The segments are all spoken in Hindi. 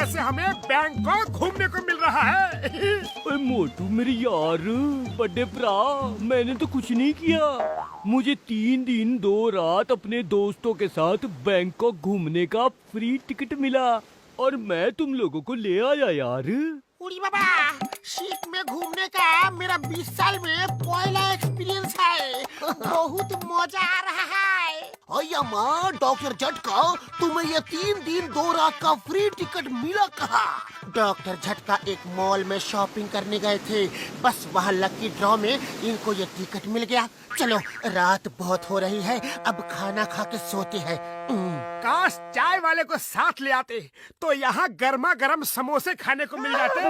जगह से हमें बैंकॉक घूमने को मिल रहा है। ओए मोटू मेरे यार, बड़े भरा, मैंने तो कुछ नहीं किया। मुझे 3 दिन 2 रात अपने दोस्तों के साथ बैंकॉक घूमने का फ्री टिकट मिला और मैं तुम लोगों को ले आया यार। उड़ी बाबा, शिप में घूमने का मेरा 20 साल में पहला एक्सपीरियंस है। बहुत मजा आ रहा है। अय्या डॉक्टर झटका, तुम्हें ये 3 दिन 2 रात का फ्री टिकट मिला कहाँ? डॉक्टर झटका एक मॉल में शॉपिंग करने गए थे। बस वहाँ लकी ड्रॉ में इनको ये टिकट मिल गया। चलो, रात बहुत हो रही है, अब खाना खा के सोते हैं। काश चाय वाले को साथ ले आते तो यहाँ गर्मा गर्म समोसे खाने को मिल जाते।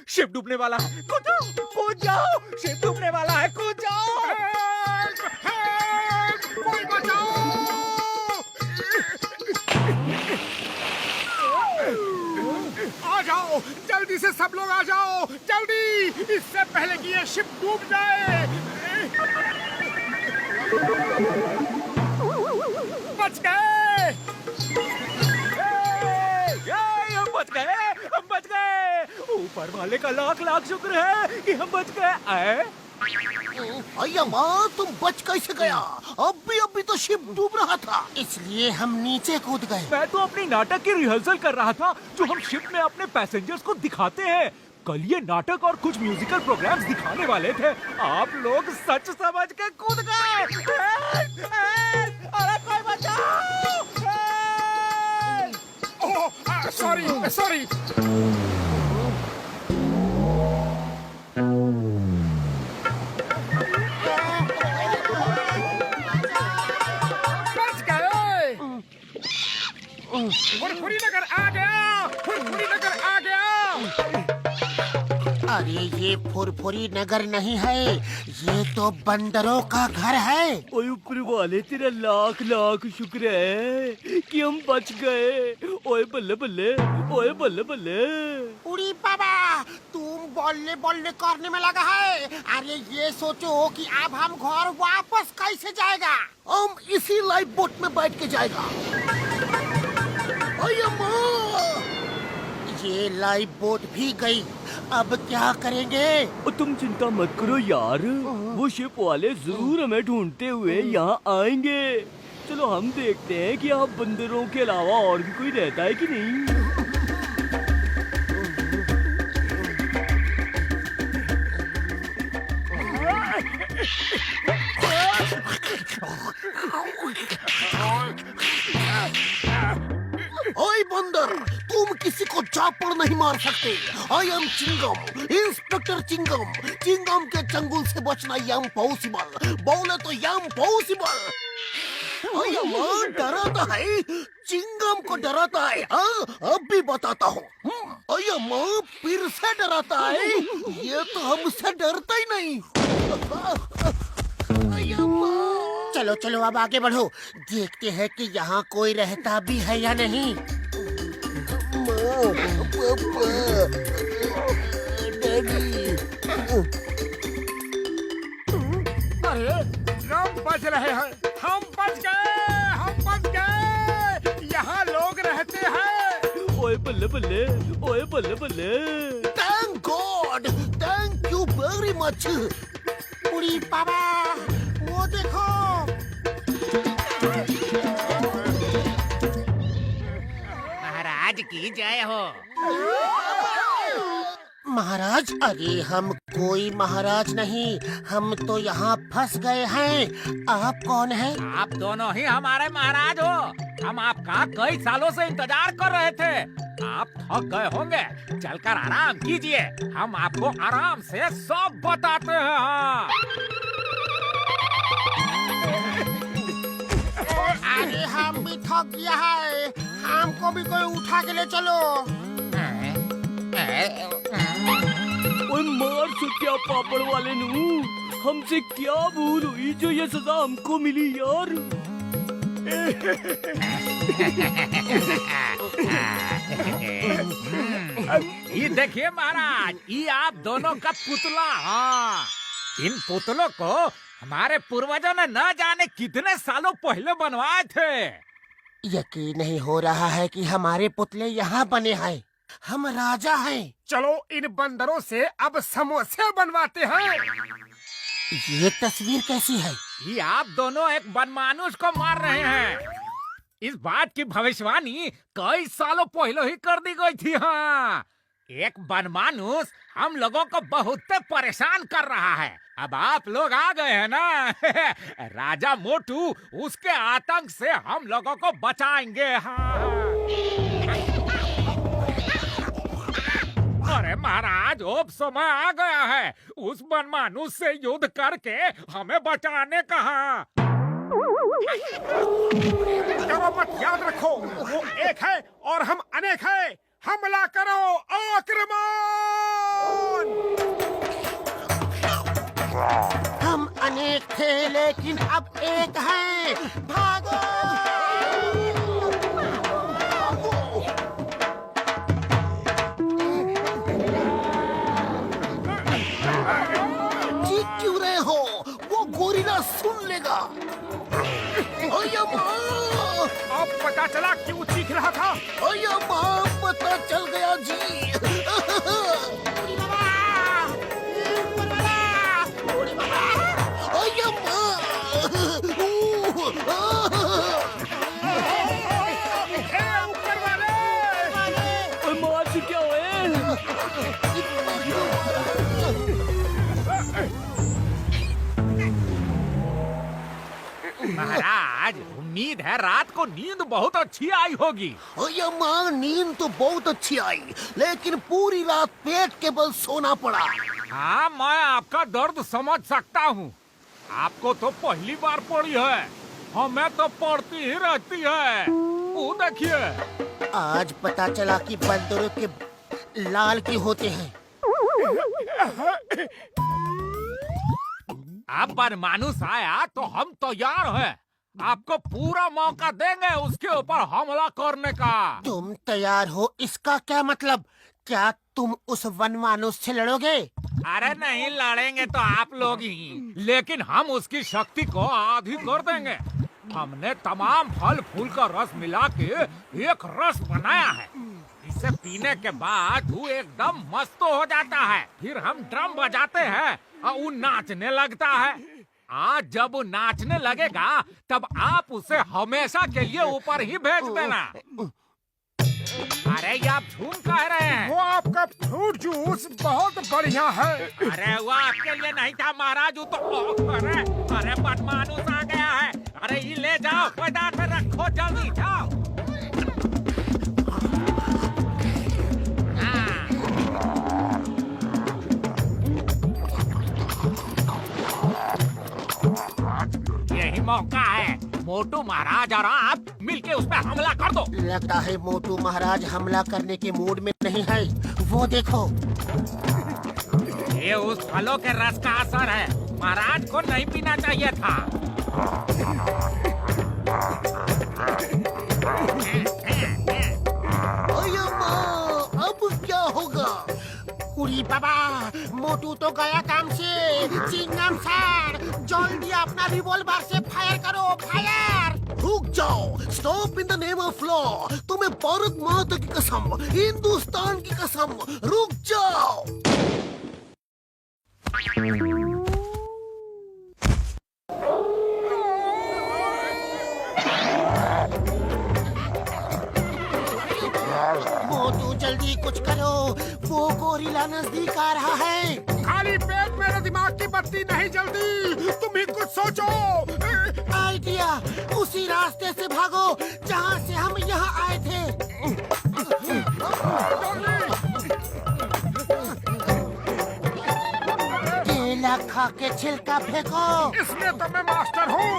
शिप डूबने वाला है, कूद जाओ, कूद जाओ, शिप डूबने वाला है, कूद जाओ। कोई बचाओ। आ जाओ, जल्दी से सब लोग आ जाओ, जल्दी, इससे पहले कि ये शिप डूब जाए। बच गए। हम बच गए, हम बच गए। ऊपर वाले का लाख लाख शुक्र है कि हम बच गए। अय्या तुम बच कैसे गया? अभी तो शिप डूब रहा था। इसलिए हम नीचे कूद गए। मैं तो अपनी नाटक की रिहर्सल कर रहा था जो हम शिप में अपने पैसेंजर्स को दिखाते हैं। कल ये नाटक और कुछ म्यूजिकल प्रोग्राम्स दिखाने वाले थे। आप लोग सच समझ के कूद गए। अरे कोई बचाओ! ओह, सॉरी सॉरी। बच गए। फुरफुरी नगर आ गया, फुरफुरी नगर आ गया। अरे ये फुरफुरी नगर नहीं है, ये तो बंदरों का घर है। ओए ऊपर वाले तेरा लाख लाख शुक्र है कि हम बच गए। ओए बल्ले बल्ले, ओए बल्ले बल्ले। उड़ी बाबा, तुम बोलने बोलने करने में लगा है। अरे ये सोचो कि अब हम घर वापस कैसे जाएगा। हम इसी लाइफ बोट में बैठ के जाएगा। अय्या ये लाइफ बोट भी गई, अब क्या करेंगे? और तुम चिंता मत करो यार, वो शिप वाले जरूर हमें ढूंढते हुए यहाँ आएंगे। चलो हम देखते हैं कि यहाँ बंदरों के अलावा और भी कोई रहता है कि नहीं। ओए बंदर, तुम किसी को चापड़ नहीं मार सकते। I am Chingam, inspector Chingam. Chingam के चंगुल से बचना इम्पॉसिबल, बोले तो इम्पॉसिबल। डराता है, चिंगम को डराता है। हाँ, अब भी बताता हूँ। फिर से डराता है, ये तो हमसे डरता ही नहीं। चलो चलो अब आगे बढ़ो, देखते हैं कि यहाँ कोई रहता भी है या नहीं। अरे हम बच रहे हैं, हम बच गए, हम बच गए। यहाँ लोग रहते हैं। ओए बल्ले बल्ले, ओए बल्ले बल्ले। Thank God, thank you very much. उड़ी बाबा, वो देखो। महाराज की जय हो। महाराज? अरे हम कोई महाराज नहीं, हम तो यहाँ फंस गए हैं। आप कौन हैं? आप दोनों ही हमारे महाराज हो। हम आपका कई सालों से इंतजार कर रहे थे। आप थक गए होंगे, चलकर आराम कीजिए, हम आपको आराम से सब बताते हैं। हाँ। अरे हम भी थक गया है, हमको भी कोई उठा के ले चलो। ओए मार सुटिया पापड़ वाले नू, हमसे क्या भूल हुई जो ये सजा हमको मिली यार। ये देखिए महाराज, ये आप दोनों का पुतला। हाँ, इन पुतलों को हमारे पूर्वजों ने न जाने कितने सालों पहले बनवाए थे। यकीन नहीं हो रहा है कि हमारे पुतले यहाँ बने हैं। हम राजा हैं। चलो इन बंदरों से अब समोसे बनवाते हैं। ये तस्वीर कैसी है? ये आप दोनों एक बनमानुस को मार रहे हैं। इस बात की भविष्यवाणी कई सालों पहले ही कर दी गई थी। हाँ, एक बनमानुस हम लोगों को बहुत परेशान कर रहा है। अब आप लोग आ गए हैं ना। राजा मोटू उसके आतंक से हम लोगों को बचाएंगे। हाँ। अरे महाराज, अब समय आ गया है उस बनमानुस से युद्ध करके हमें बचाने का। हाँ। डरो मत, याद रखो वो एक है और हम अनेक हैं। हमला करो, आक्रमण! हम अनेक थे लेकिन अब एक हैं। भागो! चीख क्यों रहे हो? वो गोरिल्ला सुन लेगा। ओया माँ! अब पता चला क्यों चीख रहा था। ओया माँ, पता चल गया जी। ओया माँ! ऊपर वाले! और मार से क्या हुए? महाराज, उम्मीद है रात को नींद बहुत अच्छी आई होगी। ओया माँ, नींद तो बहुत अच्छी आई, लेकिन पूरी रात पेट के बल सोना पड़ा। हाँ, मैं आपका दर्द समझ सकता हूँ। आपको तो पहली बार पड़ी है, हमें तो पड़ती ही रहती है। वो देखिए। आज पता चला कि बंदरों के लाल क्यों होते हैं। अब बनमानुस आया तो हम तैयार हैं। आपको पूरा मौका देंगे उसके ऊपर हमला करने का। तुम तैयार हो, इसका क्या मतलब? क्या तुम उस वनमानुस से लड़ोगे? अरे नहीं, लड़ेंगे तो आप लोग ही, लेकिन हम उसकी शक्ति को आधी कर देंगे। हमने तमाम फल फूल का रस मिला के एक रस बनाया है। इसे पीने के बाद वो एकदम मस्त हो जाता है। फिर हम ड्रम बजाते हैं और वो नाचने लगता है। आज जब वो नाचने लगेगा तब आप उसे हमेशा के लिए ऊपर ही भेज देना। अरे ये आप झूम कह रहे हैं? वो आपका फ्रूट जूस बहुत बढ़िया है। अरे वो आपके लिए नहीं था महाराज, वो तो अरे बनमानुस आ गया है। अरे ये ले जाओ, बाजार में रखो, जल्दी जाओ। हाँ। यही मौका है, मोटू महाराज और आप मिलके उस पर हमला कर दो। लगता है मोटू महाराज हमला करने के मूड में नहीं है। वो देखो। ये उस फलों के रस का असर है। महाराज को नहीं पीना चाहिए था। ओया माँ, अब क्या होगा? उरी बाबा, मोटू तो गया काम से। चिंगम सर, जल्दी अपना रिवॉल्वर से फायर करो, फायर! रुक जाओ, stop in the name of law. तुम्हें भारत माता की कसम, हिंदुस्तान की कसम, रुक जाओ। मोटू जल्दी कुछ करो, वो गोरिल्ला नजदीक आ रहा है। खाली पेट मेरे दिमाग की बत्ती नहीं जलती, तुम ही कुछ सोचो। आइडिया, उसी रास्ते से भागो जहाँ से हम यहाँ आए थे। केला खा के छिलका फेंको। इसमें तो मैं मास्टर हूँ।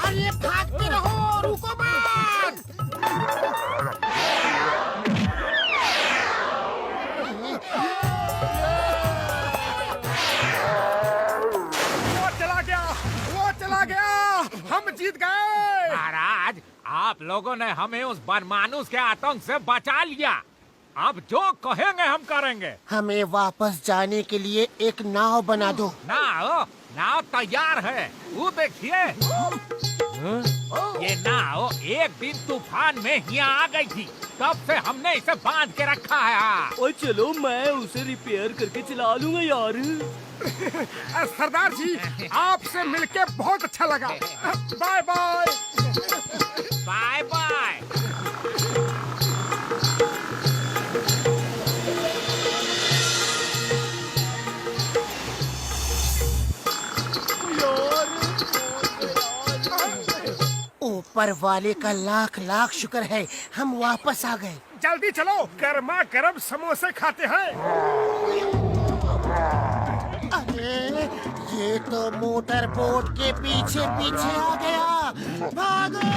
अरे भागते रहो, रुको मत। वो चला गया, वो चला गया, हम जीत गए। महाराज, आप लोगों ने हमें उस बनमानुस के आतंक से बचा लिया। आप जो कहेंगे हम करेंगे। हमें वापस जाने के लिए एक नाव बना दो। नाव तैयार है, वो देखिए। ये नाव एक दिन तूफान में यहाँ आ गई थी, तब से हमने इसे बांध के रखा है। और चलो मैं उसे रिपेयर करके चला लूंगा यार। सरदार जी, आपसे मिलके बहुत अच्छा लगा। Bye bye. Bye bye. ऊपर वाले का लाख लाख शुक्र है, हम वापस आ गए। जल्दी चलो, गर्मा गर्म समोसे खाते हैं। अरे ये तो मोटर बोट के पीछे पीछे आ गया। भागो!